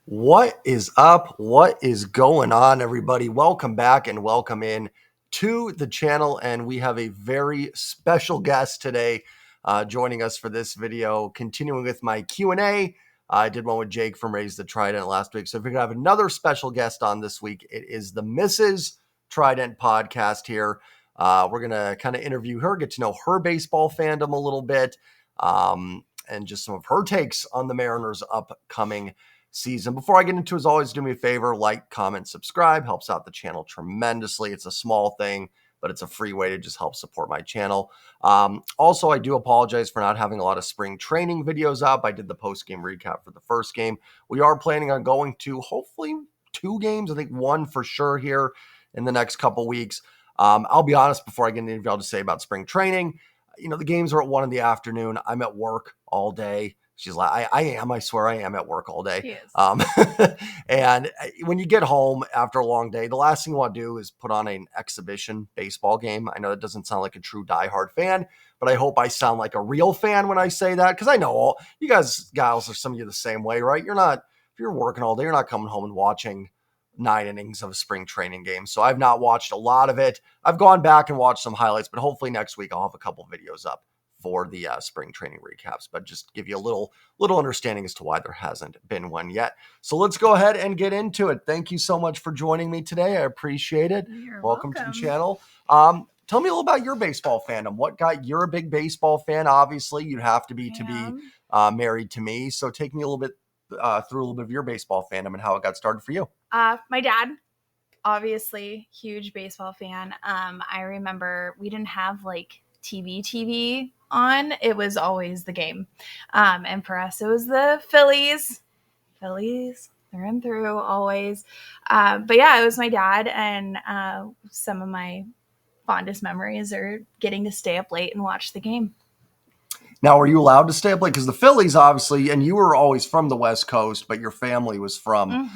What is up? What is going on, everybody? Welcome back and welcome in to the channel. And we have a very special guest today joining us for this video, continuing with my Q&A. I did one with Jake from Raise the Trident last week. So if we're going to have another special guest on this week, it is the Mrs. Trident podcast here. We're going to kind of interview her, get to know her baseball fandom a little bit, and just some of her takes on the Mariners' upcoming season. Before I get into it, as always, do me a favor, like, comment, subscribe. Helps out the channel tremendously. It's a small thing, but it's a free way to just help support my channel. Also, I do apologize for not having a lot of spring training videos up. I did the post-game recap for the first game. We are planning on going to hopefully 2 games. I think 1 for sure here in the next couple weeks. I'll be honest, before I get into anything I'll just say about spring training, the games are at 1 in the afternoon. I'm at work all day. She's like, I swear I am at work all day. And when you get home after a long day, the last thing you want to do is put on an exhibition baseball game. I know that doesn't sound like a true diehard fan, but I hope I sound like a real fan when I say that, because I know all you guys, gals, are some of you the same way, right? If you're working all day, you're not coming home and watching 9 innings of a spring training game. So I've not watched a lot of it. I've gone back and watched some highlights, but hopefully next week I'll have a couple videos up for the spring training recaps, but just give you a little understanding as to why there hasn't been one yet. So let's go ahead and get into it. Thank you so much for joining me today. I appreciate it. Welcome to the channel. Tell me a little about your baseball fandom. You're a big baseball fan. Obviously, you'd have to be married to me. So take me a little bit through a little bit of your baseball fandom and how it got started for you. My dad, obviously, huge baseball fan. I remember we didn't have like TV on. It was always the game. And for us, it was the Phillies through and through, always. But yeah, it was my dad, and some of my fondest memories are getting to stay up late and watch the game. Now, were you allowed to stay up late? Because the Phillies, obviously, and you were always from the West Coast, but your family was from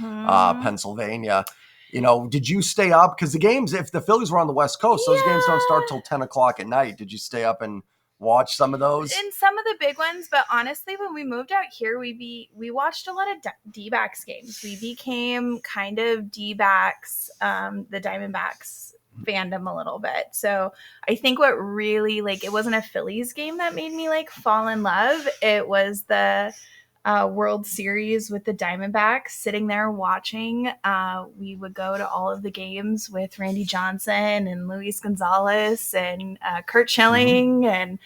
Pennsylvania. Did you stay up? Because the games, if the Phillies were on the West Coast, those games don't start till 10 o'clock at night. Did you stay up and watch some of those? In some of the big ones, but honestly, when we moved out here, we watched a lot of D-backs games. We became kind of D-backs, the Diamondbacks fandom a little bit. So I think what really, it wasn't a Phillies game that made me fall in love. It was the World Series with the Diamondbacks, sitting there watching. We would go to all of the games with Randy Johnson and Luis Gonzalez and Kurt Schilling. And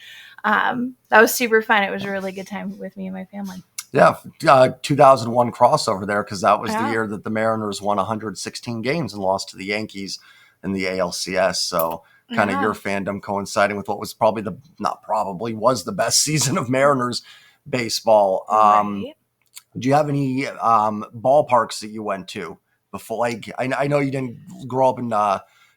that was super fun. It was a really good time with me and my family. Yeah, 2001 crossover there, because that was the year that the Mariners won 116 games and lost to the Yankees in the ALCS. So kind of your fandom coinciding with what was was the best season of Mariners baseball. Do you have any ballparks that you went to before? I know you didn't grow up in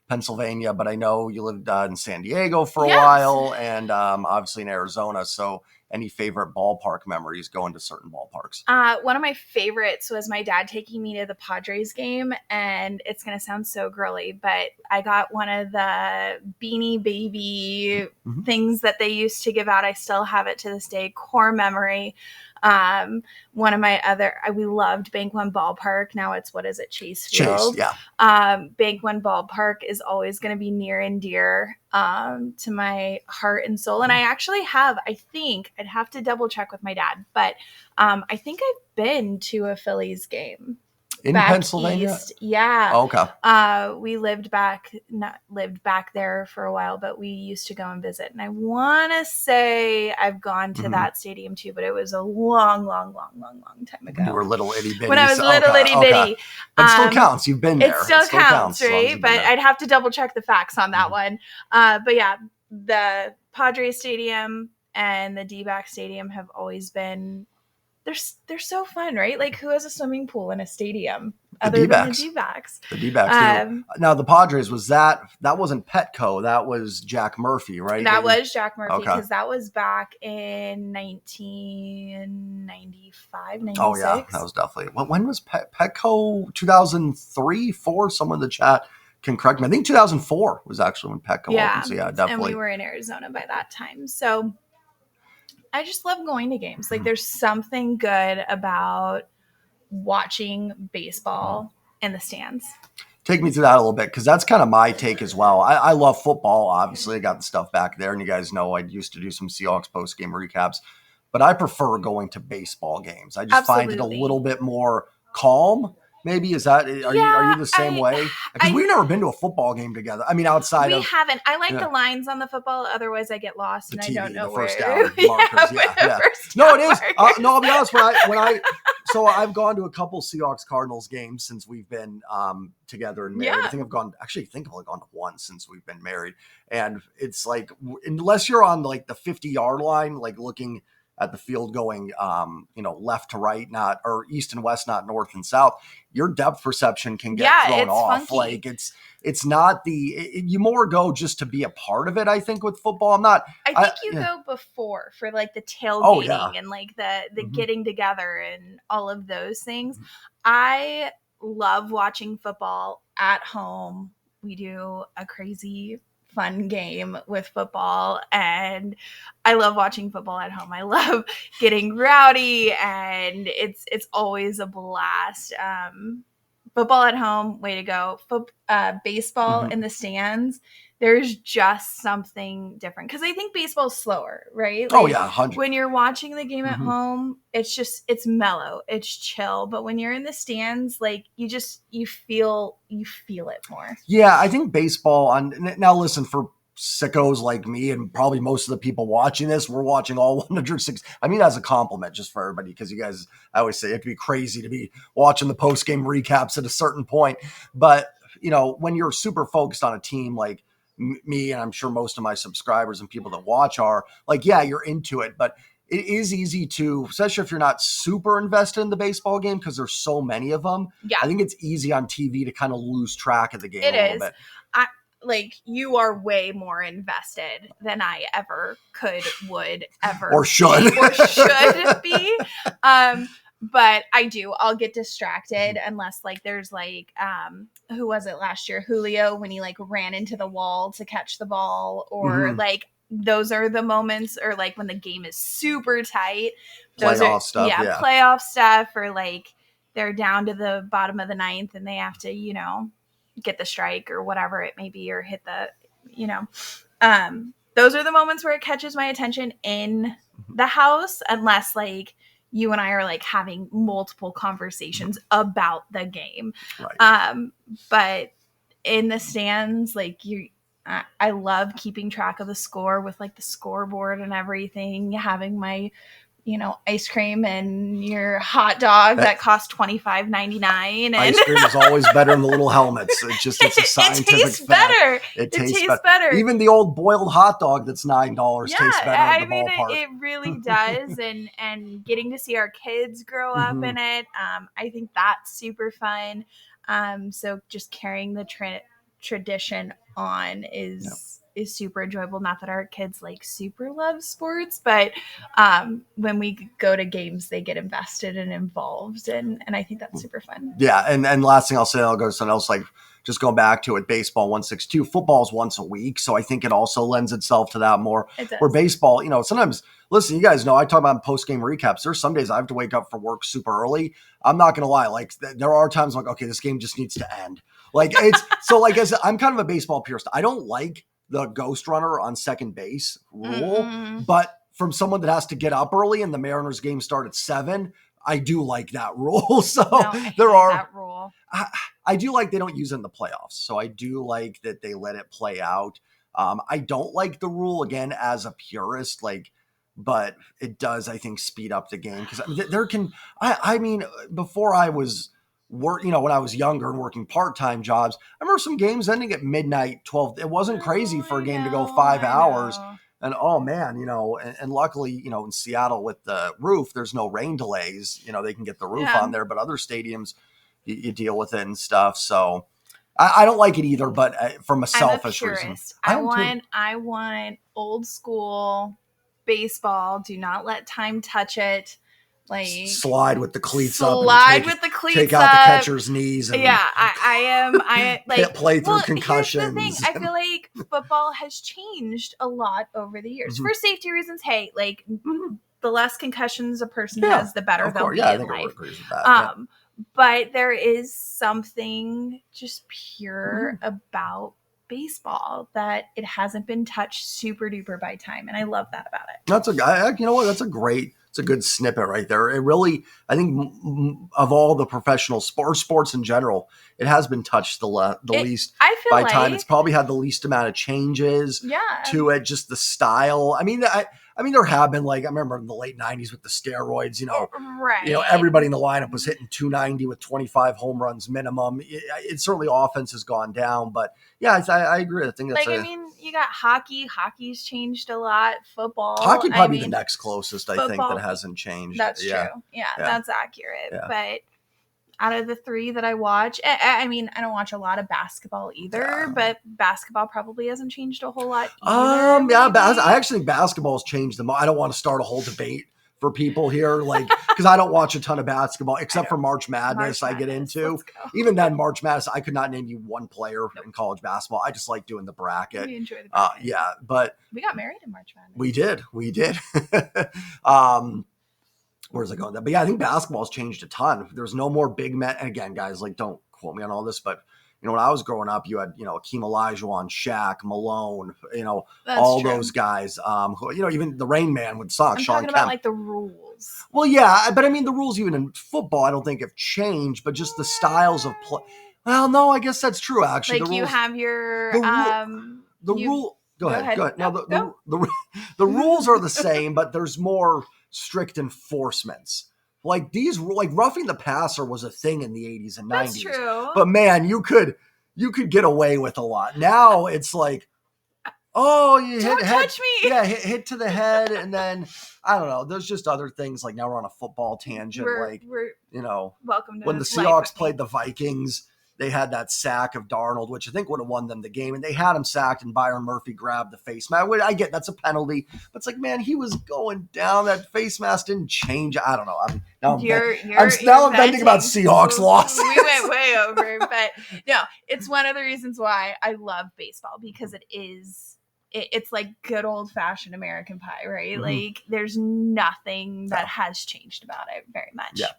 Pennsylvania, but I know you lived in San Diego for a while, and obviously in Arizona. So any favorite ballpark memories going to certain ballparks? One of my favorites was my dad taking me to the Padres game, and it's going to sound so girly, but I got one of the Beanie Baby things that they used to give out. I still have it to this day, core memory. One of my we loved Bank One Ballpark. Now it's, Chase Field? Bank One Ballpark is always going to be near and dear to my heart and soul. And I actually I'd have to double check with my dad, but I think I've been to a Phillies game. In Pennsylvania? East. Yeah. Oh, okay. We lived back there for a while, but we used to go and visit. And I want to say I've gone to that stadium too, but it was a long time ago. You were little itty bitty. When I was itty bitty. But it still counts. You've been there. It still counts, right? But I'd have to double check the facts on that one. But yeah, the Padres Stadium and the D-back Stadium have always been... They're so fun, right? Who has a swimming pool in a stadium other than the D-backs? The D-backs. Now the Padres, that wasn't Petco, that was Jack Murphy, right? That was Jack Murphy, because that was back in 1995, 96. Oh yeah, that was definitely. When was Petco? 2003, 4? Someone in the chat can correct me. I think 2004 was actually when Petco opened. So yeah, definitely. And we were in Arizona by that time, so. I just love going to games. There's something good about watching baseball in the stands. Take me through that a little bit, because that's kind of my take as well. I love football. Obviously, I got the stuff back there, and you guys know I used to do some Seahawks post-game recaps, but I prefer going to baseball games. I just find it a little bit more calm. Maybe are you the same way? Because we've never been to a football game together. I mean, outside we haven't. I like the lines on the football. Otherwise, I get lost the and TV, I don't know the first where. down markers. Yeah. No, it is. No, I'll be honest. So I've gone to a couple Seahawks Cardinals games since we've been together and married. I think I've gone to one since we've been married. And it's like, unless you're on like the 50-yard line, like looking at the field going, left to right, or east and west, not north and south, your depth perception can get thrown off. Funky. Like it's not you more go just to be a part of it. I think with football, I think you go before for like the tailgating and like the getting together and all of those things. I love watching football at home. We do a crazy fun game with football, and I love watching football at home. I love getting rowdy, and it's always a blast. Football at home, way to go. Baseball in the stands, there's just something different, because I think baseball's slower, right? Like, 100. When you're watching the game at home, it's mellow, it's chill. But when you're in the stands, like you feel it more. Yeah, I think baseball now listen, for sickos like me and probably most of the people watching this, we're watching all 106. I mean, as a compliment just for everybody, because you guys, I always say it could be crazy to be watching the post-game recaps at a certain point. But, when you're super focused on a team like me, and I'm sure most of my subscribers and people that watch are like, yeah, you're into it. But it is easy to, especially if you're not super invested in the baseball game, because there's so many of them. Yeah. I think it's easy on TV to kind of lose track of the game a little bit. Like, you are way more invested than I ever would ever or should be. But I'll get distracted unless like there's like, who was it last year? Julio, when he like ran into the wall to catch the ball, or like those are the moments, or like when the game is super tight, playoff stuff, playoff stuff, or like they're down to the bottom of the ninth and they have to, get the strike or whatever it may be, or hit the, those are the moments where it catches my attention in the house, unless like you and I are like having multiple conversations about the game. Right. But in the stands, like I love keeping track of the score with like the scoreboard and everything, having my, ice cream and your hot dog that costs $25.99. And ice cream is always better than the little helmets. It's a scientific it tastes fact. Better. It tastes better. Even the old boiled hot dog that's $9 tastes better at the ballpark. It really does. and getting to see our kids grow up in it, I think that's super fun. So just carrying the tradition on is super enjoyable. Not that our kids like super love sports, but when we go to games, they get invested and involved, and I think that's super fun. Yeah, and last thing I'll say, I'll go to something else, like just going back to it, baseball 162, football's once a week, so I think it also lends itself to that more. It does. Where baseball, sometimes, listen, you guys know I talk about post-game recaps. There's some days I have to wake up for work super early. I'm not gonna lie, like there are times like, okay, this game just needs to end. Like it's so like I said, I'm kind of a baseball purist. I don't like the ghost runner on second base rule, but from someone that has to get up early and the Mariners game start at 7, I do like that rule. So that rule. I do like they don't use it in the playoffs. So I do like that they let it play out. I don't like the rule again as a purist, but it does, I think, speed up the game, because I mean, before I was when I was younger and working part-time jobs, I remember some games ending at midnight, 12. It wasn't crazy for a game to go 5 hours. And oh man, and luckily, in Seattle with the roof, there's no rain delays. They can get the roof on there, but other stadiums, you deal with it and stuff. So I don't like it either, but from a selfish reason, I want old school baseball. Do not let time touch it. Like slide with the cleats up. Take out the catcher's knees. And I like play through concussions. Here's the thing. I feel like football has changed a lot over the years for safety reasons. Hey, like the less concussions a person has, the better they'll be I in think life. everyone agrees with that. But there is something just pure about baseball that it hasn't been touched super duper by time, and I love that about it. That's you know what? It's a good snippet right there. It really, I think, of all the professional sports in general, it has been touched the least I feel by like time. It's probably had the least amount of changes to it. Just the style. I mean, there have been, like, I remember in the late '90s with the steroids. Everybody in the lineup was hitting 290 with 25 home runs minimum. It certainly, offense has gone down, but yeah, I agree. I think that's you got hockey. Hockey's changed a lot. Football. Hockey probably the next closest, I think, that hasn't changed. That's true. Yeah, that's accurate. Yeah. But out of the three that I watch, I don't watch a lot of basketball either, but basketball probably hasn't changed a whole lot either. I actually think basketball has changed them. I don't want to start a whole debate for people here, like, because I don't watch a ton of basketball except for March Madness. I get into. Even then, March Madness, I could not name you one player in college basketball. I just like doing the bracket. We enjoy the bracket. But we got married in March Madness. We did. Where's it going? But yeah, I think basketball's changed a ton. There's no more big men. And again, guys, like, don't quote me on all this, but when I was growing up, you had, Akeem Olajuwon, Shaq, Malone, all those guys. Who, even the Rain Man with socks. I'm Sean talking Kemp. about, like, the rules. Well, yeah, but I mean, the rules even in football, I don't think have changed, but just the styles of play. Well, no, I guess that's true. Actually, like, the rules, you have your rule. Go ahead. No, the rules are the same, but there's more strict enforcements. Like roughing the passer was a thing in the 80s and 90s. That's true. But man, you could get away with a lot. Now it's like, oh, you don't touch me. Yeah, hit to the head, and then I don't know. There's just other things, like now we're on a football tangent. We're welcome to when the Seahawks played the Vikings. They had that sack of Darnold, which I think would have won them the game. And they had him sacked, and Byron Murphy grabbed the face mask. I get that's a penalty. But it's like, man, he was going down. That face mask didn't change. I don't know. I'm venting about Seahawks losses. We went way over. But no, it's one of the reasons why I love baseball, because it's like good old-fashioned American pie, right? Mm-hmm. Like, there's nothing that has changed about it very much. Yeah.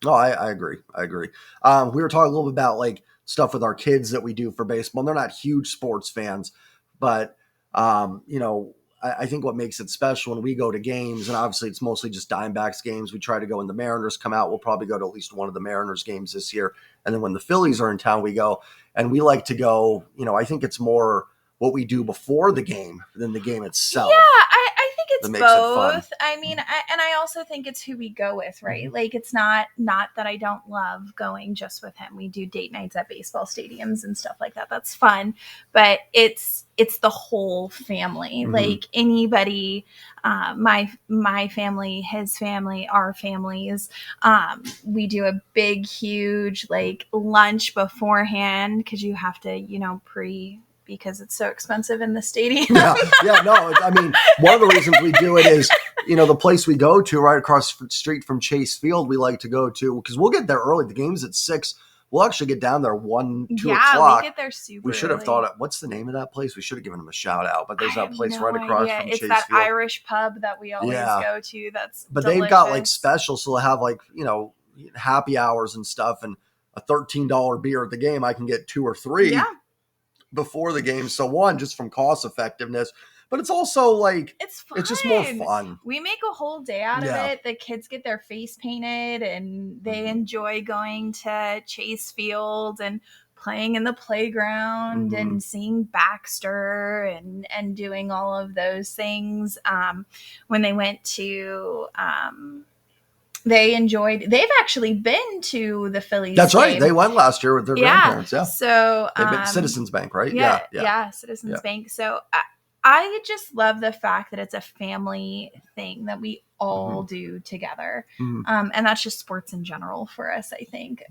Oh, I agree. We were talking a little bit about, like, stuff with our kids that we do for baseball. And they're not huge sports fans, but, I think what makes it special when we go to games, and obviously it's mostly just Diamondbacks games. We try to go when the Mariners come out. We'll probably go to at least one of the Mariners games this year. And then when the Phillies are in town, we go. And we like to go, I think it's more what we do before the game than the game itself. Yeah, I think it's both. I mean, I also think it's who we go with, right? Mm-hmm. Like, it's not that I don't love going just with him. We do date nights at baseball stadiums and stuff like that. That's fun, but it's the whole family. Mm-hmm. Like, anybody, my family, his family, our families. We do a big, huge, like, lunch beforehand, because you have to, because it's so expensive in the stadium. No. I mean, one of the reasons we do it is, the place we go to right across the street from Chase Field, we like to go to, because we'll get there early. The game's at 6:00. We'll actually get down there 1, 2 o'clock. We get there super We should have thought, what's the name of that place? We should have given them a shout out, but there's that place right across from Chase Field. It's that Irish pub that we always go to. But delicious. They've got, like, specials. So they'll have, like, happy hours and stuff, and a $13 beer at the game. I can get 2 or 3. Yeah. Before the game. So one, just from cost effectiveness, but it's also like, it's fun. It's just more fun. We make a whole day out of it. The kids get their face painted, and they enjoy going to Chase Field and playing in the playground and seeing Baxter and doing all of those things. When they went to, they've actually been to the Phillies. That's right. Game. They went last year with their grandparents. Yeah. So, Citizens Bank, right? Yeah. Citizens Bank. So I just love the fact that it's a family thing that we all do together. Mm-hmm. And that's just sports in general for us, I think.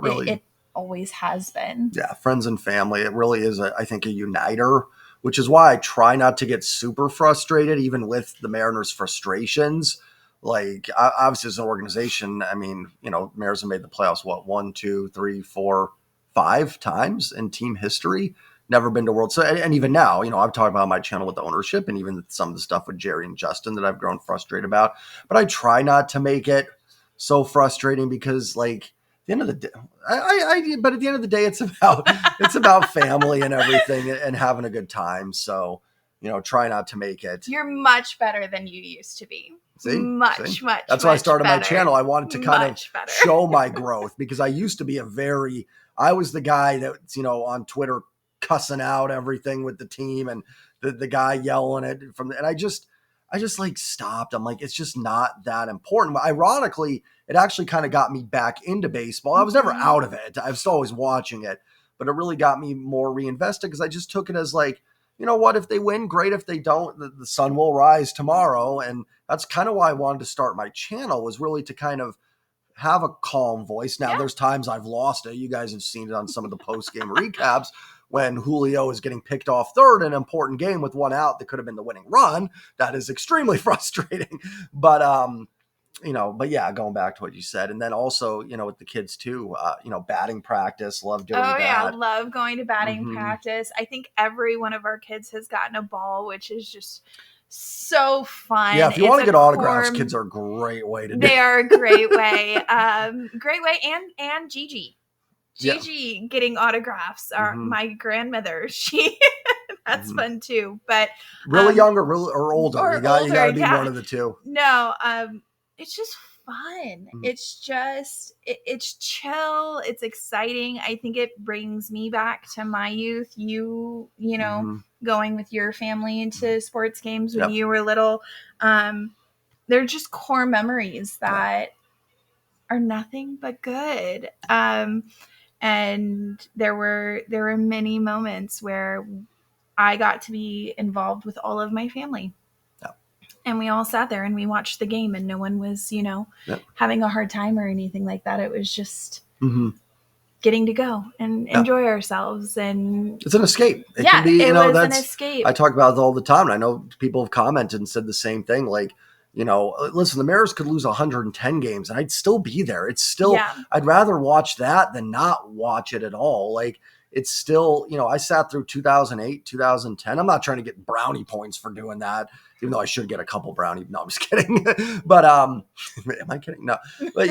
Really. It always has been. Yeah. Friends and family. It really is, I think, a uniter, which is why I try not to get super frustrated, even with the Mariners' frustrations. Like, obviously, as an organization, I mean, Mariners have made the playoffs, 1, 2, 3, 4, 5 times in team history. never been to World. So, and even now, I've talked about my channel with the ownership and even some of the stuff with Jerry and Justin that I've grown frustrated about. But I try not to make it so frustrating because, like, at the end of the day, but at the end of the day, it's about family and everything and having a good time. So, try not to make it. You're much better than you used to be. See? Much. That's why I started better. my channel. I wanted to kind of show my growth because I used to be I was the guy that's, on Twitter cussing out everything with the team and the guy yelling it and I just like stopped. I'm like, it's just not that important. But ironically, it actually kind of got me back into baseball. I was never out of it. I was still always watching it, but it really got me more reinvested because I just took it as like, you know what, if they win, great. If they don't, the sun will rise tomorrow. And that's kind of why I wanted to start my channel, was really to kind of have a calm voice. Now, there's times I've lost it. You guys have seen it on some of the post-game recaps when Julio is getting picked off third in an important game with one out that could have been the winning run. That is extremely frustrating. But, but yeah, going back to what you said. And then also, with the kids too, batting practice, love doing that. Oh yeah, love going to batting practice. I think every one of our kids has gotten a ball, which is just so fun. Yeah, if you want to get autographs, kids are a great way to do it. They are a great way. Great way. And Gigi getting autographs. My grandmother, that's fun too. But really young or older. You got to be one of the two. No, it's just fun. It's just it's chill. It's exciting. I think it brings me back to my youth. You know, going with your family into sports games when you were little. They're just core memories that are nothing but good. And there were many moments where I got to be involved with all of my family. And we all sat there and we watched the game and no one was, having a hard time or anything like that. It was just getting to go and enjoy ourselves. And it's an escape. It can be, was an escape. I talk about it all the time. And I know people have commented and said the same thing. Like, listen, the Mariners could lose 110 games and I'd still be there. It's still, I'd rather watch that than not watch it at all. Like, it's still, I sat through 2008, 2010. I'm not trying to get brownie points for doing that, even though I should get a couple brownie. No, I'm just kidding. But, am I kidding? No, but,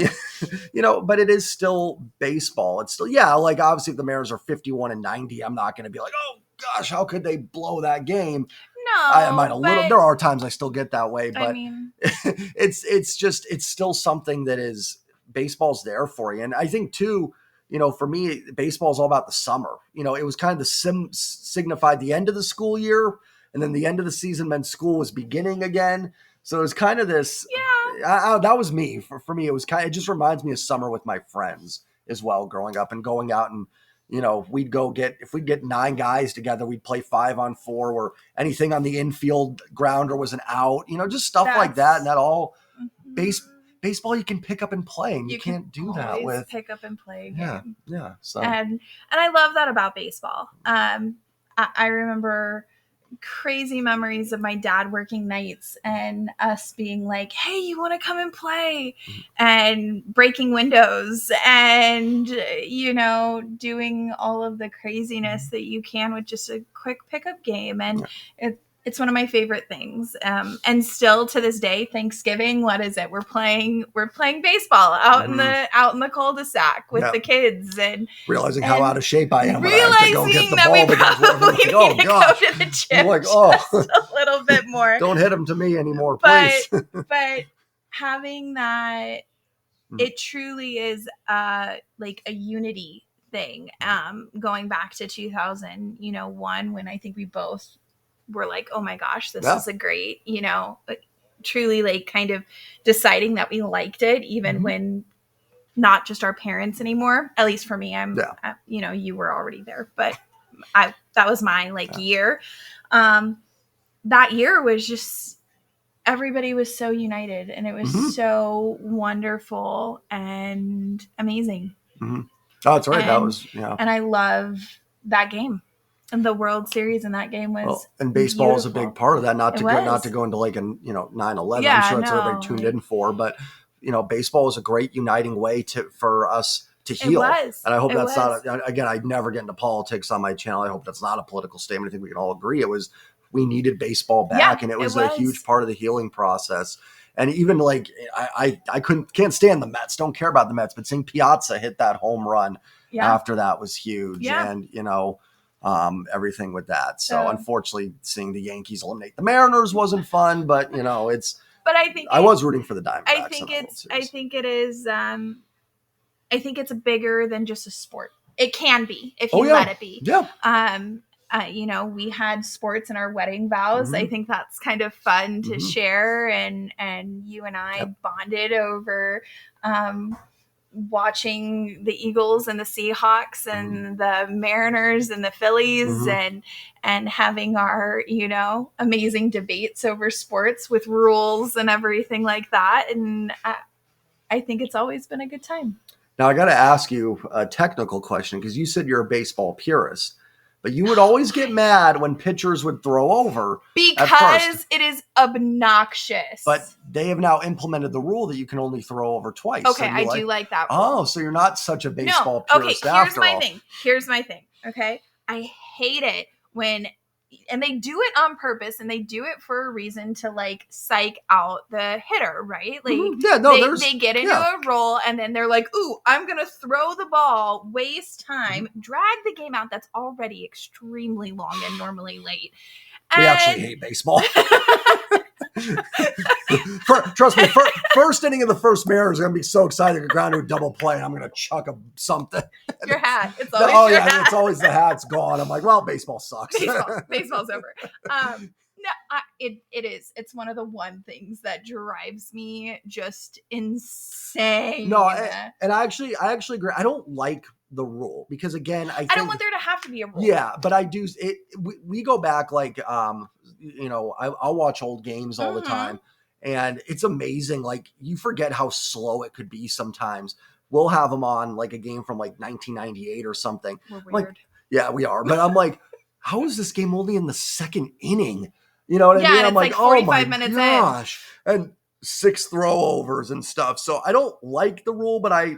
but it is still baseball. It's still, like obviously if the Mariners are 51-90, I'm not going to be like, oh gosh, how could they blow that game? No, I might a little. There are times I still get that way, but I mean, it's still something that is baseball's there for you. And I think too, for me, baseball is all about the summer. It was kind of signified the end of the school year, and then the end of the season meant school was beginning again. So it was kind of this. Yeah, that was me. For me, it just reminds me of summer with my friends as well, growing up and going out and. If we'd get 9 guys together, we'd play 5-on-4 or anything on the infield grounder was an out, just stuff like that. And that all baseball you can pick up and play, and you can't do that with pick up and play. Yeah. So and I love that about baseball. I remember crazy memories of my dad working nights and us being like, hey, you want to come and play, and breaking windows and doing all of the craziness that you can with just a quick pickup game. And it's one of my favorite things. And still to this day, Thanksgiving, what is it? We're playing baseball out in the cul-de-sac with the kids, and realizing how out of shape I am. Realizing that we probably need to go to the gym just a little bit more. Don't hit them to me anymore, please. But having that, it truly is like a unity thing. Going back to 2001, when I think we both were like, oh my gosh, this is a great, truly like kind of deciding that we liked it, even when not just our parents anymore. At least for me, you were already there, but that was my year. That year was just, everybody was so united, and it was so wonderful and amazing. Oh, that's right. That was, and I love that game. And the World Series in that game was and baseball beautiful. Is a big part of that. Not to go into like an 9/11. I'm sure that's what everybody tuned in for. But baseball is a great uniting way for us to heal. was. And I hope It that's was. not, again, I never get into politics on my channel. I hope that's not a political statement. I think we can all agree it was, we needed baseball back, and it was a huge part of the healing process. And even like, I can't stand the Mets, don't care about the Mets, but seeing Piazza hit that home run after that was huge. And, you know, everything with that. So unfortunately, seeing the Yankees eliminate the Mariners wasn't fun, but you know, but I think I was rooting for the Diamondbacks. I think it is. I think it's bigger than just a sport. It can be if you let it be. You know, we had sports in our wedding vows. I think that's kind of fun to share, and you and I bonded over watching the Eagles and the Seahawks and the Mariners and the Phillies and having our, you know, amazing debates over sports with rules and everything like that. And I think it's always been a good time. Now I got to ask you a technical question, because you said you're a baseball purist, but you would always get mad when pitchers would throw over. Because it is obnoxious. But they have now implemented the rule that you can only throw over twice. Okay, I do like that rule. Oh, so you're not such a baseball purist after all. Here's my thing. Okay, I hate it when, and they do it on purpose, and they do it for a reason to like psych out the hitter, right? Like they get into a role, and then they're like, "Ooh, I'm gonna throw the ball, waste time, drag the game out that's already extremely long and normally late." We actually hate baseball. Trust me, first inning of the first Mariners are going to be so excited to ground to a double play, and I'm going to chuck something. Your hat. It's always your hat. It's always the hat's gone. I'm like, well, baseball sucks. Baseball's over. No, it is. It's one of the one things that drives me just insane. No, and I actually agree. I don't like the rule because, again, I don't want there to have to be a rule. Yeah, but I do. We go back like, you know, I'll watch old games all the time, and it's amazing. Like, you forget how slow it could be sometimes. We'll have them on like a game from like 1998 or something. We're weird. Like, yeah, we are. But I'm like, how is this game only in the second inning? You know what I mean? I'm like 45 minutes gosh. And 6 throwovers and stuff. So I don't like the rule, but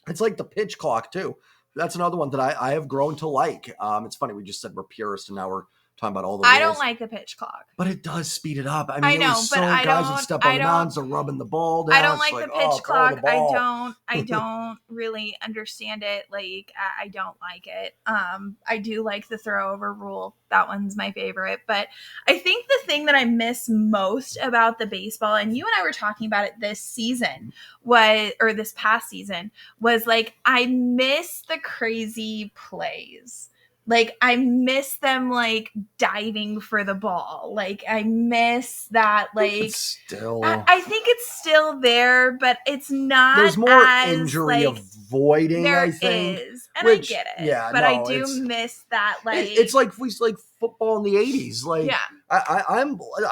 it's like the pitch clock too. That's another one that I have grown to like. It's funny, we just said we're purists, and now we're talking about all the rules. I don't like the pitch clock. But it does speed it up. I mean, I know, but guys would step on the mounds and rubbing the ball down. I don't like the pitch clock. I don't really understand it. Like, I don't like it. I do like the throw over rule. That one's my favorite. But I think the thing that I miss most about the baseball, and you and I were talking about it this past season, was like, I miss the crazy plays. Like, I miss them, like, diving for the ball. Like, I miss that, like... It's still... I think it's still there, but it's not. There's more injury avoiding, I think. There is, and I get it. Yeah, but I do miss that, like... It's like football in the 80s. Like, I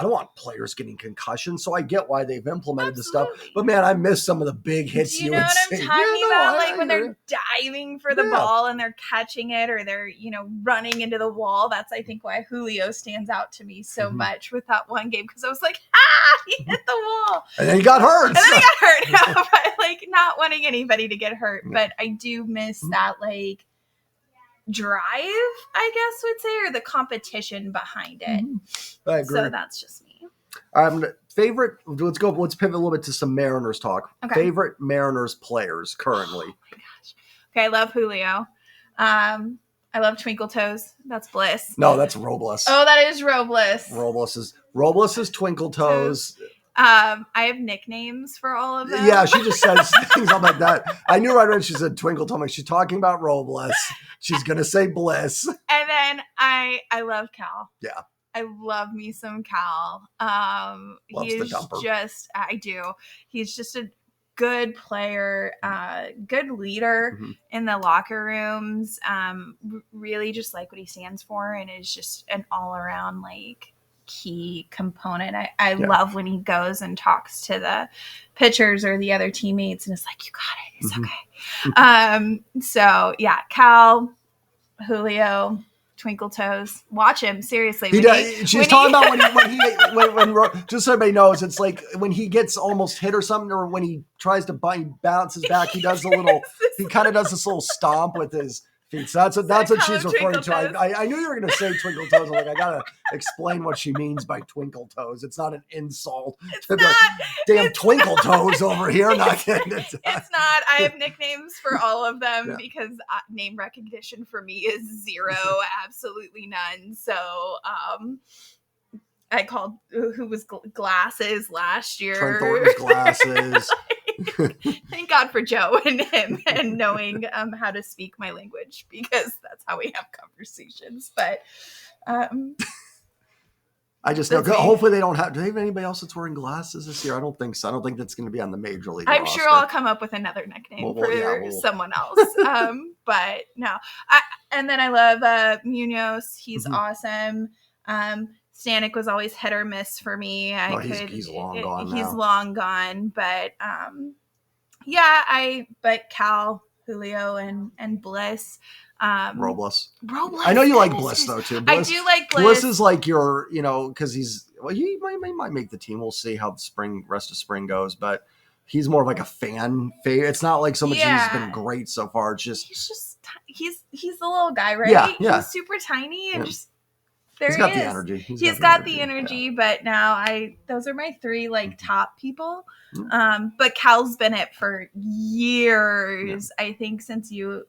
don't want players getting concussions, so I get why they've implemented the stuff. But, man, I miss some of the big hits you would see. Do you know what I'm talking about? Like, when they're diving for the ball and they're catching it, or they're, you know, running into the wall. That's, I think, why Julio stands out to me so much with that one game, because I was like, he hit the wall. And then he got hurt. But, like, not wanting anybody to get hurt. But I do miss that, like, drive, I guess would say, or the competition behind it. I agree. So that's just me. Favorite, let's pivot a little bit to some Mariners talk. Okay. Favorite Mariners players currently. Oh my gosh. Okay, I love Julio. I love Twinkle Toes. That's Bliss. No, that's Robles. Oh, that is Robles. Robles is Twinkle Toes. I have nicknames for all of them. Yeah, she just says things like that. I knew right when she said Twinkle Toes. She's talking about Robles. She's gonna say Bliss. And then I love Cal. Yeah. I love me some Cal. He's just, I do. He's just a good player, good leader in the locker rooms. Really just like what he stands for, and is just an all around, like, key component. I love when he goes and talks to the pitchers or the other teammates, and it's like, you got it. It's okay. So yeah, Cal, Julio, Twinkle Toes. Watch him, seriously. She's talking about when just so everybody knows, it's like when he gets almost hit or something, or when he tries to bounces back, he does a little, he kind of does this little stomp with his feet. So that's what she's referring to. I knew you were going to say Twinkle Toes. I'm like, I got to explain what she means by Twinkle Toes. It's not an insult. It's not. Damn Twinkle Toes over here. It's not. I have nicknames for all of them because name recognition for me is zero, absolutely none. So I called who was Glasses last year. Trent Thornton's Glasses. Thank God for Joe and him and knowing how to speak my language, because that's how we have conversations. But I just know. Hopefully they don't have. Do they have anybody else that's wearing glasses this year? I don't think so. I don't think that's going to be on the major league. I'm sure I'll come up with another nickname for someone else. But no. And then I love Munoz. He's awesome. Stanek was always hit or miss for me. He's long gone now. He's long gone. But but Cal, Julio, and Bliss. Robles. I know you like Bliss though too. I do like Bliss. Bliss is like your, because he might make the team. We'll see how the rest of spring goes, but he's more of like a fan favorite. It's not like so much he's been great so far. It's just he's the little guy, right? Yeah. He's super tiny and just he's got the energy. He's got the energy, but now those are my three top people. But Cal's been it for years. I think since you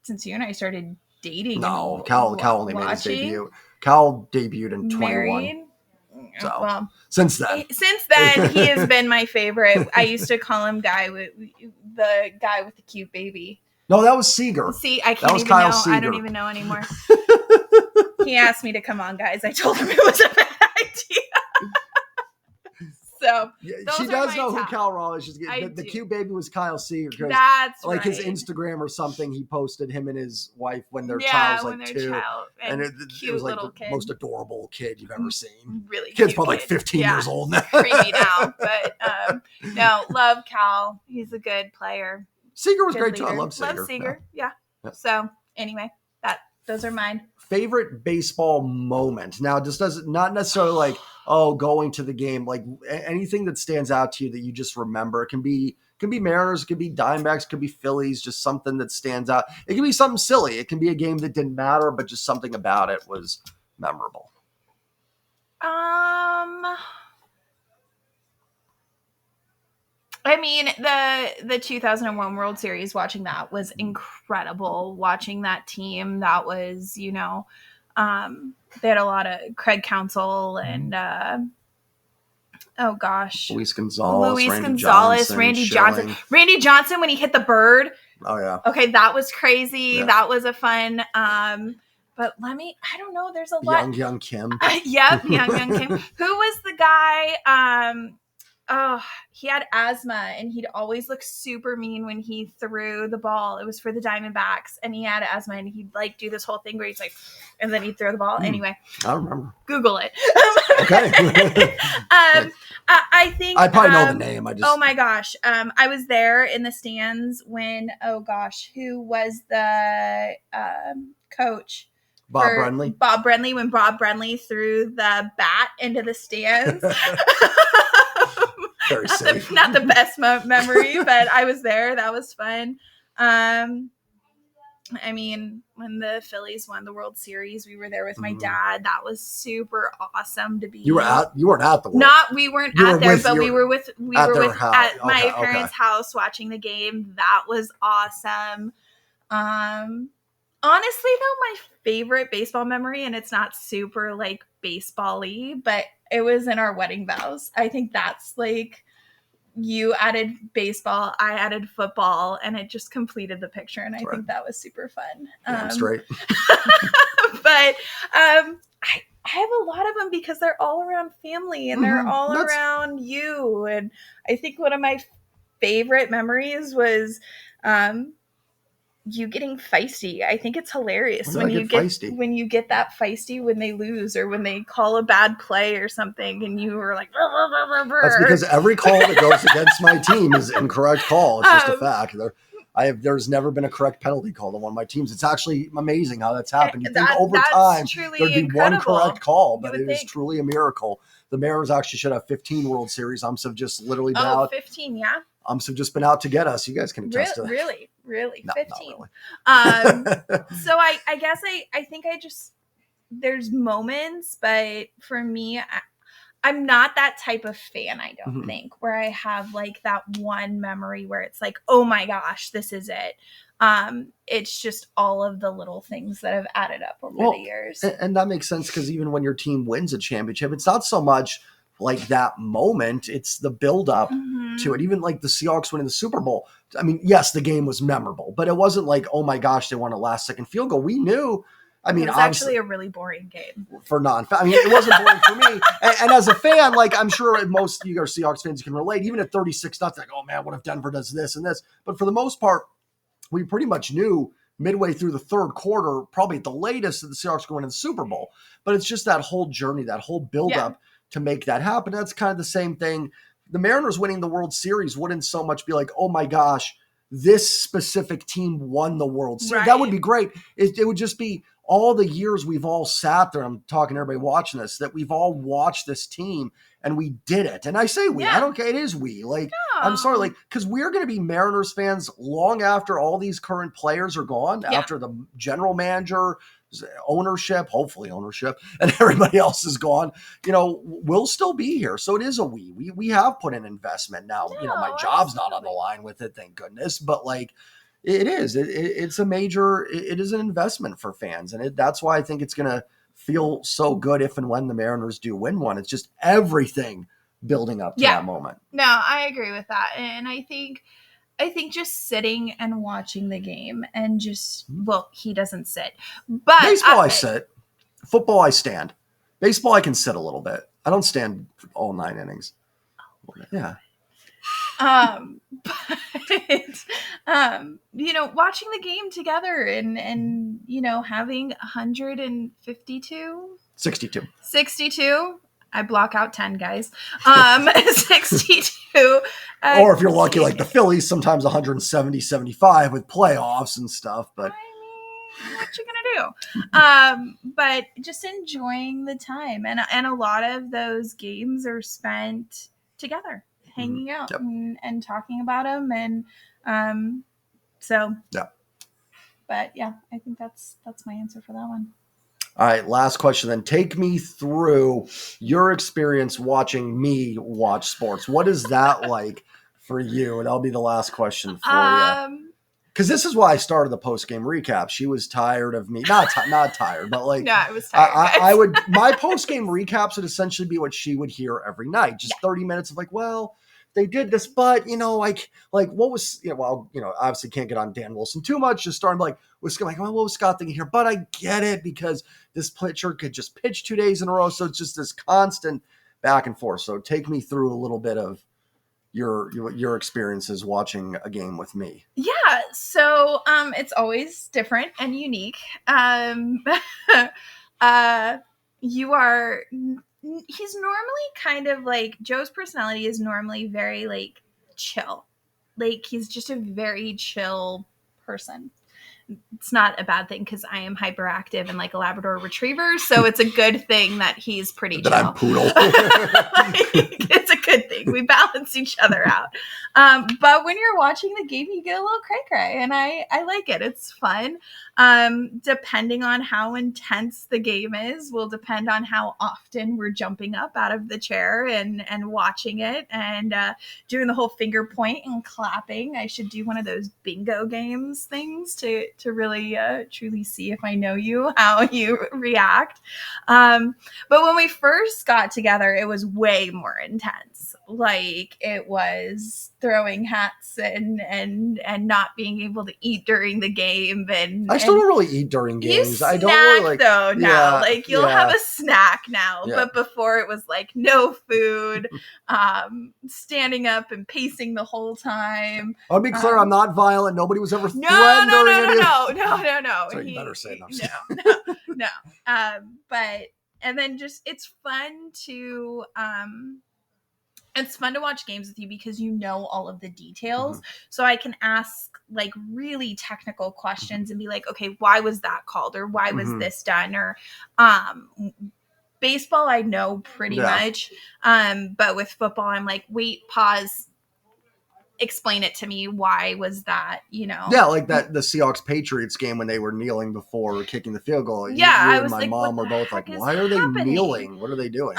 and I started dating. No, Cal only made his debut. Cal debuted in 21. So, since then he has been my favorite. I used to call him the guy with the cute baby. No, that was Seager. See, I can't even know. Seager. I don't even know anymore. He asked me to come on, guys. I told him it was a bad idea. So she does know who Cal Rawlins is. The cute baby was Kyle Seager. That's like his Instagram or something. He posted him and his wife when their child was like 2, and it was like the most adorable kid you've ever seen. Really, kid's probably like 15 years old now. Creepy now, but no, love Cal. He's a good player. Seager was great too. I love Seager. Love Seager. Yeah. So anyway, those are mine. Favorite baseball moment. Now, just not necessarily like, going to the game, like anything that stands out to you that you just remember. It can be Mariners, it could be Diamondbacks, it could be Phillies, just something that stands out. It can be something silly. It can be a game that didn't matter, but just something about it was memorable. I mean, the 2001 World Series, watching that was incredible. Watching that team, that was, they had a lot of Craig Counsell and, Luis Gonzalez, Randy Johnson. Randy Johnson when he hit the bird. Oh, yeah. Okay, that was crazy. Yeah. That was a fun, but I don't know, there's a lot. Young Kim. Yep, young Kim. Who was the guy, he had asthma and he'd always look super mean when he threw the ball. It was for the Diamondbacks and he had asthma and he'd do this whole thing where he's like, and then he'd throw the ball. Anyway, I remember. Google it. Okay. I think I probably know the name. Oh my gosh. I was there in the stands when, who was the coach? Bob Brenly. Bob Brenly, when Bob Brenly threw the bat into the stands. Very safe. Not the best memory, but I was there. That was fun. When the Phillies won the World Series, we were there with my dad. That was super awesome to be. You weren't at the World. We weren't at there, but we were at my parents' house watching the game. That was awesome. Honestly, though, my favorite baseball memory, and it's not super baseball-y, but it was in our wedding vows. I think that's you added baseball, I added football, and it just completed the picture. And I think that was super fun. That's straight. But I have a lot of them because they're all around family and they're all around you. And I think one of my favorite memories was you getting feisty. I think it's hilarious when you get that feisty when they lose or when they call a bad play or something and you were like, rrr, rrr, rrr. That's because every call that goes against my team is an incorrect call. It's just a fact. There's never been a correct penalty called on one of my teams. It's actually amazing how that's happened. You think over that's time truly there'd be incredible. one correct call, You but would it is think. truly a miracle. The Mariners actually should have 15 World Series. I'm so just literally been out. 15, yeah. I'm so just been out to get us. You guys can attest to that. Really, No, 15. not really. So I guess I think there's moments, but for me, I'm not that type of fan, I don't think, where I have like that one memory where it's like, oh my gosh, this is it. It's just all of the little things that have added up over the years. And that makes sense because even when your team wins a championship, it's not so much like that moment, it's the buildup to it. Even like the Seahawks winning the Super Bowl. I mean, yes, the game was memorable, but it wasn't like, oh my gosh, they won a last second field goal. We knew. I mean, it was actually a really boring game for I mean, it wasn't boring for me. And as a fan, like I'm sure most of you Seahawks fans can relate. Even at 36-0, like, oh man, what if Denver does this and this? But for the most part, we pretty much knew midway through the third quarter, probably at the latest, that the Seahawks were going to the Super Bowl. But it's just that whole journey, that whole buildup to make that happen. That's kind of the same thing. The Mariners winning the World Series wouldn't so much be like, oh my gosh, this specific team won the World Series. Right. That would be great. It would just be all the years we've all sat there. I'm talking to everybody watching this, that we've all watched this team and we did it. And I say we, I don't care. It is we. Like, I'm sorry, like, because we're going to be Mariners fans long after all these current players are gone, after the general manager, ownership, hopefully ownership, and everybody else is gone. You know, we'll still be here. So it is a we have put an investment now. You know, my job's not on the line with it, thank goodness. But like, it is. It's a major. It is an investment for fans, and that's why I think it's going to feel so good if and when the Mariners do win one. It's just everything building up to that moment. No, I agree with that, and I think just sitting and watching the game and just, well, he doesn't sit, but baseball I sit, football I stand. Baseball I can sit a little bit. I don't stand all 9 innings. Yeah. But you know, watching the game together and you know, having 152 62, I block out 10 guys. 62 or if you're lucky like the Phillies, sometimes 170 75 with playoffs and stuff, but I mean, what you gonna do? But just enjoying the time, and a lot of those games are spent together, hanging out and talking about them, and so but yeah, I think that's my answer for that one. All right, last question then. Take me through your experience watching me watch sports. What is that like for you? And that'll be the last question for you. Because this is why I started the post-game recap. She was tired of me. Not tired, but like... No, I was tired. My post-game recaps would essentially be what she would hear every night. Just 30 minutes of like, well, they did this, but, you know, like what was... You know, well, you know, obviously can't get on Dan Wilson too much. Just starting like, well, what was Scott thinking here? But I get it because this pitcher could just pitch 2 days in a row. So it's just this constant back and forth. So take me through a little bit of your experiences watching a game with me. Yeah, so it's always different and unique. He's normally kind of like, Joe's personality is normally very like chill. Like he's just a very chill person. It's not a bad thing because I am hyperactive and like a Labrador Retriever, so it's a good thing that he's pretty chill. That I'm poodle. It's a good thing. We balance each other out. But when you're watching the game, you get a little cray-cray, and I like it. It's fun. Depending on how intense the game is will depend on how often we're jumping up out of the chair and watching it and doing the whole finger point and clapping. I should do one of those bingo games things to really truly see if I know you, how you react. But when we first got together, it was way more intense. Like it was throwing hats and not being able to eat during the game. And I still don't really eat during games. You I don't really like though now. Like you'll have a snack now, but before it was like no food, standing up and pacing the whole time. I'll be clear, I'm not violent. Nobody was ever threatened. No. So you better say no. But and then just it's fun to it's fun to watch games with you because you know all of the details. Mm-hmm. So I can ask like really technical questions and be like, okay, why was that called? Or why was this done? Or baseball, I know pretty much. But with football, I'm like, wait, pause, explain it to me. Why was that, Yeah, like that the Seahawks Patriots game when they were kneeling before kicking the field goal. Yeah, you I and was my like, mom what were the both like, heck is why are they happening? kneeling? What are they doing?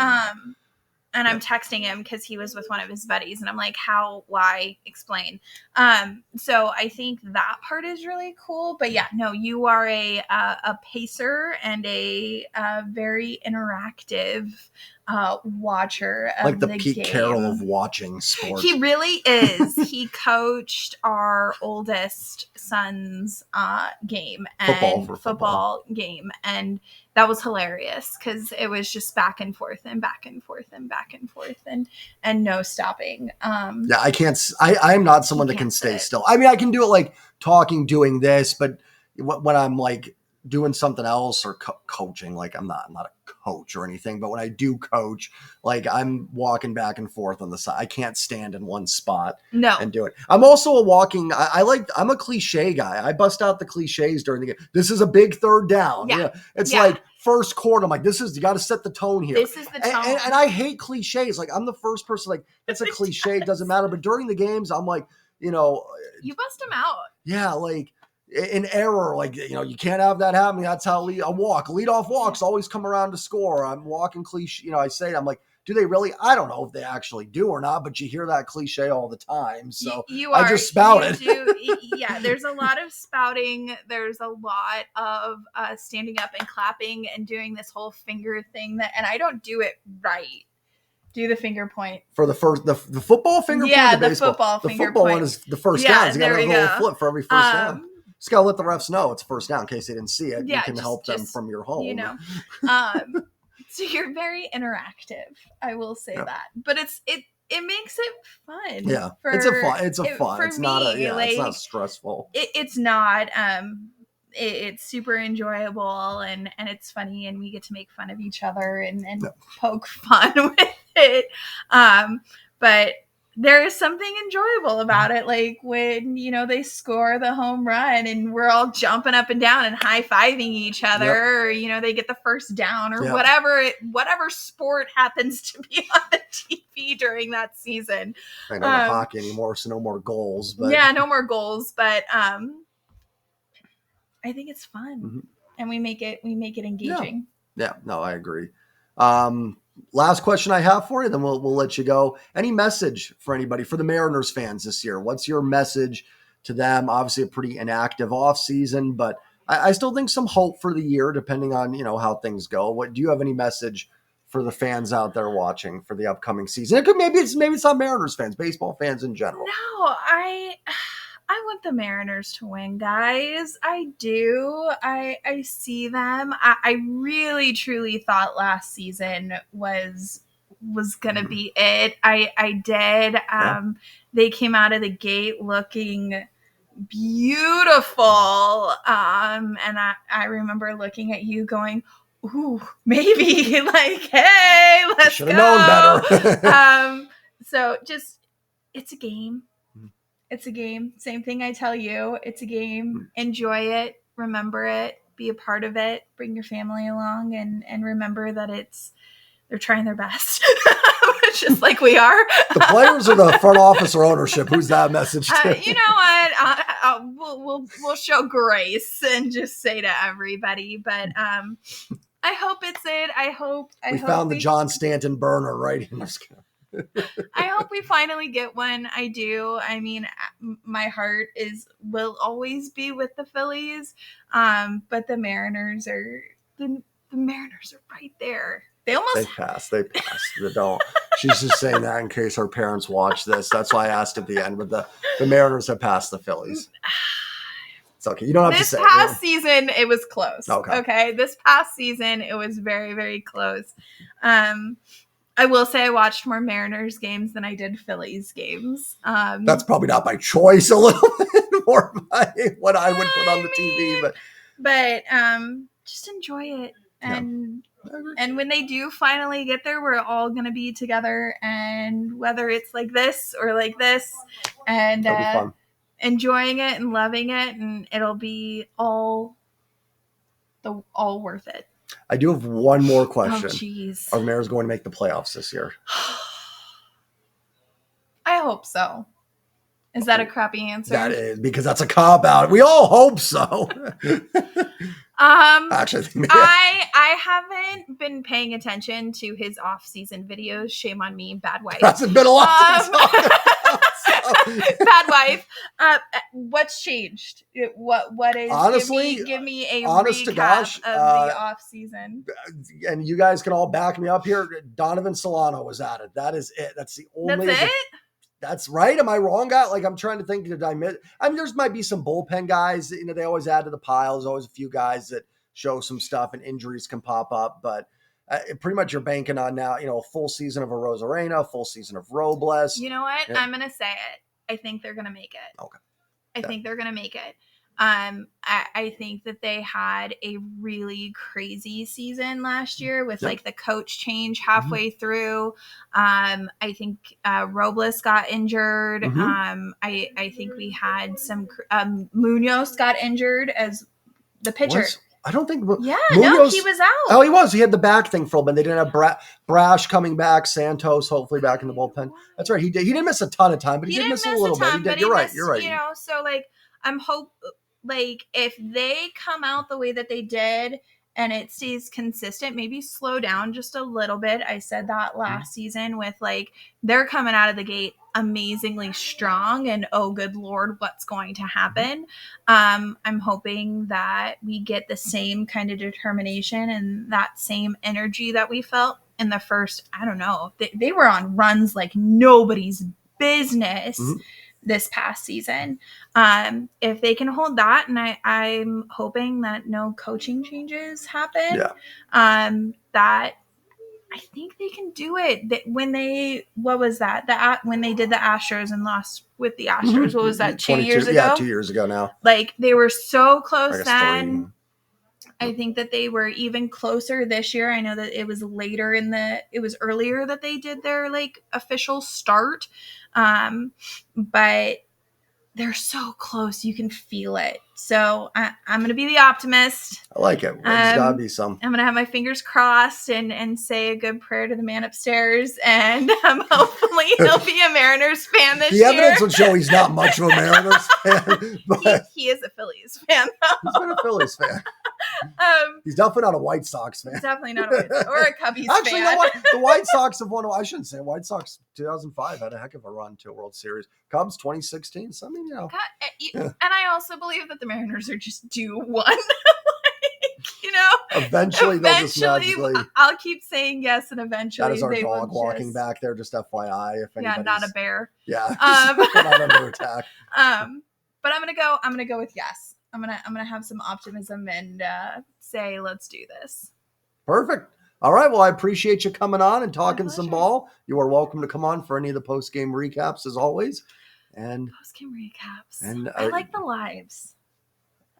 And I'm texting him because he was with one of his buddies, and I'm like, how, why, explain. So I think that part is really cool. But yeah, no, you are a pacer and a very interactive watcher of like the the Pete game. Carroll of watching sports. He really is. He coached our oldest son's game and football game, and that was hilarious because it was just back and forth and back and forth and back and forth and no stopping. Yeah, I can't. I'm not someone that can stay still. I mean, I can do it like talking, doing this, but when I'm like doing something else or coaching, like I'm not a coach or anything, but when I do coach, like I'm walking back and forth on the side. I can't stand in one spot and do it. I'm also I'm a cliche guy. I bust out the cliches during the game. This is a big third down. Yeah. You know, it's like first quarter. I'm like, you got to set the tone here. This is the tone. And I hate cliches. Like I'm the first person, like that's a cliche. It doesn't matter. But during the games, I'm like, you bust them out. Yeah. Like, an error, like, you can't have that happening. That's how leadoff walks always come around to score. I'm walking cliche. I say it, I'm like, do they really? I don't know if they actually do or not, but you hear that cliche all the time. So I just spout it. Yeah, there's a lot of spouting. There's a lot of standing up and clapping and doing this whole finger thing and I don't do it right. Do the finger point for the first the football finger point. Yeah, the baseball. Football the finger football point. one is the first down. You got to have a little flip for every first down. Just gotta let the refs know it's first down in case they didn't see it. Yeah, you can help them from your home. So you're very interactive. I will say that, but it makes it fun. Yeah, it's fun. It's not stressful. It's not. It's super enjoyable and it's funny and we get to make fun of each other and poke fun with it. But there is something enjoyable about it. Like when, they score the home run and we're all jumping up and down and high-fiving each other, or, they get the first down or whatever sport happens to be on the TV during that season. I don't know hockey anymore, so no more goals. But yeah, no more goals. But I think it's fun and we make it engaging. Yeah, no, I agree. Last question I have for you, then we'll let you go. Any message for anybody, for the Mariners fans this year? What's your message to them? Obviously a pretty inactive off season, but I still think some hope for the year, depending on, how things go. Do you have any message for the fans out there watching for the upcoming season? It could, maybe it's not Mariners fans, baseball fans in general. No, I want the Mariners to win, guys. I do. I see them. I really, truly thought last season was gonna be it. I did. They came out of the gate looking beautiful. And I remember looking at you going, ooh, maybe like, hey, let's go. Should have known better. So just, it's a game. It's a game. Same thing I tell you. It's a game. Enjoy it. Remember it. Be a part of it. Bring your family along and remember that they're trying their best. Just like we are. The players or the front office or ownership? Who's that message to? You know what? We'll show grace and just say to everybody. But I hope it's it. I hope we found the John Stanton burner right in this. I hope we finally get one. I do. I mean, my heart will always be with the Phillies, but the Mariners are right there. They passed. They don't. She's just saying that in case her parents watch this. That's why I asked at the end. But the Mariners have passed the Phillies. It's okay. You don't have to say. This past season, it was close. Okay. This past season, it was very, very close. I will say I watched more Mariners games than I did Phillies games. That's probably not by choice, a little bit more by what I would put on the TV. But just enjoy it. And when they do finally get there, we're all going to be together, and whether it's like this or like this, and enjoying it and loving it, and it'll be all worth it. I do have one more question. Oh, jeez. Are the Mariners going to make the playoffs this year? I hope so. Is that a crappy answer? That is, because that's a cop-out. We all hope so. Actually, I haven't been paying attention to his off-season videos. Shame on me, bad wife. Hasn't been a lot. Bad wife. What's changed? What is? Honestly, give me a honest recap to gosh, of the off-season. And you guys can all back me up here. Donovan Solano was at it. That is it. That's the only. That's it. That's right. Am I wrong, guy? Like, I'm trying to think. Did I miss? I mean, there's might be some bullpen guys. You know, they always add to the pile. There's always a few guys that show some stuff, and injuries can pop up. But pretty much you're banking on now. You know, a full season of a Rosarena, a full season of Robles. You know what? Yeah. I'm gonna say it. I think they're gonna make it. Okay. I think they're gonna make it. I think that they had a really crazy season last year with like the coach change halfway through. I think Robles got injured. I think we had some Munoz got injured as the pitcher. I don't think. Yeah, Munoz, no, he was out. Oh, he was. He had the back thing for a bit. They didn't have Brash coming back. Santos hopefully back in the bullpen. That's right. He didn't miss a ton of time, but he did miss a little bit. You're right. You're right. You know, so like I'm like if they come out the way that they did and it stays consistent, maybe slow down just a little bit. I said that last season with like they're coming out of the gate amazingly strong and oh good Lord, what's going to happen? I'm hoping that we get the same kind of determination and that same energy that we felt in the first, I don't know, they were on runs like nobody's business. This past season. If they can hold that, and I'm hoping that no coaching changes happen, that I think they can do it. That when they, what was that? When they did the Astros and lost with the Astros, what was that, 2 years ago? Yeah, 2 years ago now. Like they were so close then. I think that they were even closer this year. I know that it was earlier that they did their like official start. But they're so close. You can feel it. So I'm going to be the optimist. I like it. There's got to be some. I'm going to have my fingers crossed and say a good prayer to the man upstairs. And hopefully he'll be a Mariners fan this year. The evidence would show he's not much of a Mariners fan. But he is a Phillies fan, though. He's been a Phillies fan. He's definitely not a White Sox fan. Definitely not a White Sox or a Cubbies Actually, fan. You know what? The White Sox have won. I shouldn't say White Sox. 2005 had a heck of a run to a World Series. Cubs 2016. So I mean, you know. And I also believe that the Mariners are just due one. Like, you know, eventually they'll just magically. I'll keep saying yes, and eventually that is our they dog will walking back there. Just FYI, if anybody's not a bear. Yeah, not under attack. But I'm gonna go with yes. I'm gonna have some optimism and say let's do this. Perfect. All right. Well, I appreciate you coming on and talking some ball. You are welcome to come on for any of the post game recaps as always. And post game recaps. And I like the lives.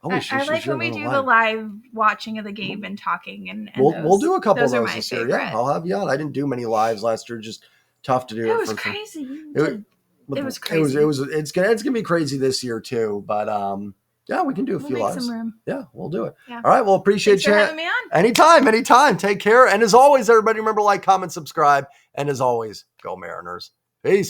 Oh, I like when we do the live watching of the game and talking and we'll do a couple of those this year. Favorite. Yeah, I'll have you on. I didn't do many lives last year. Just tough to do. It was crazy. It was crazy. It's gonna be crazy this year too. But yeah, we can do a few lives. Some room. Yeah, we'll do it. Yeah. All right. Well, appreciate Thanks for having me on. Anytime. Take care. And as always, everybody remember, like, comment, subscribe. And as always, go Mariners. Peace.